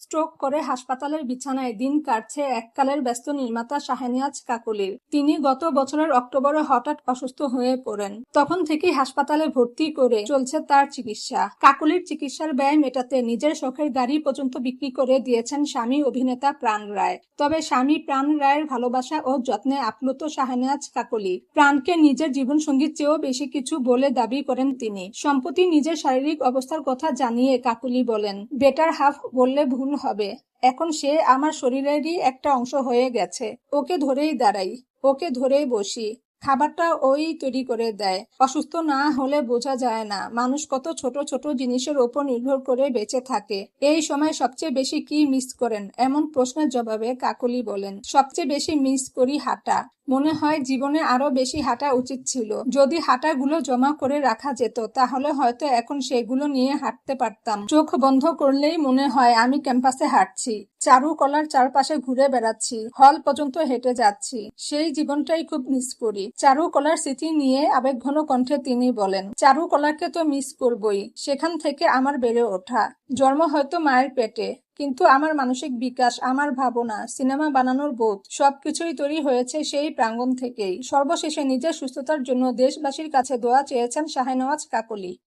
Stroke করে হাসপাতালের বিছানায় দিন কাটছে এককালের ব্যস্ত নির্মাতা শাহনেওয়াজ কাকলির। তিনি গত বছরের অক্টোবরে হঠাৎ অসুস্থ হয়ে পড়েন। তখন থেকেই হাসপাতালে ভর্তি করে চলছে তার চিকিৎসা। কাকলির চিকিৎসার ব্যয় মেটাতে নিজের শখের গাড়ি পর্যন্ত বিক্রি করে দিয়েছেন স্বামী অভিনেতা প্রাণ রায়। তবে স্বামী প্রাণ রায়ের ভালোবাসা ও যত্নে আপ্লুত শাহনেওয়াজ কাকলি। প্রাণকে নিজের জীবনসঙ্গীর চেয়েও বেশি কিছু বলে দাবি করেন তিনি। সম্প্রতি নিজের শারীরিক অবস্থার কথা জানিয়ে কাকলি বলেন, বেটার হাফ বললে ভুল হবে। এখন সে আমার শরীরেরই একটা অংশ হয়ে গেছে। ওকে ধরেই দাঁড়াই, ওকে ধরেই বসি। খাবারটা ওই তৈরি করে দেয়। অসুস্থ না হলে বোঝা যায় না মানুষ কত ছোট ছোট জিনিসের ওপর নির্ভর করে বেঁচে থাকে। এই সময় সবচেয়ে বেশি কি মিস করেন, এমন প্রশ্নের জবাবে কাকলি বলেন, সবচেয়ে বেশি মিস করি হাঁটা। মনে হয় জীবনে আরো বেশি হাঁটা উচিত ছিল। যদি হাঁটাগুলো জমা করে রাখা যেত তাহলে হয়তো এখন সেগুলো নিয়ে হাঁটতে পারতাম। চোখ বন্ধ করলেই মনে হয় আমি ক্যাম্পাসে হাঁটছি, চারুকলার চারপাশে ঘুরে বেড়াচ্ছি, হল পর্যন্ত হেঁটে যাচ্ছি। সেই জীবনটাই খুব মিস করি। চারুকলার স্মৃতি নিয়ে আবেগঘন কণ্ঠে তিনি বলেন, চারুকলাকে তো মিস করবই। সেখান থেকে আমার বেড়ে ওঠা। জন্ম হয়তো মায়ের পেটে, কিন্তু আমার মানসিক বিকাশ, আমার ভাবনা, সিনেমা বানানোর বোধ সবকিছুই তৈরি হয়েছে সেই প্রাঙ্গণ থেকেই। সর্বশেষে নিজের সুস্থতার জন্য দেশবাসীর কাছে দোয়া চেয়েছেন শাহনেওয়াজ কাকলি।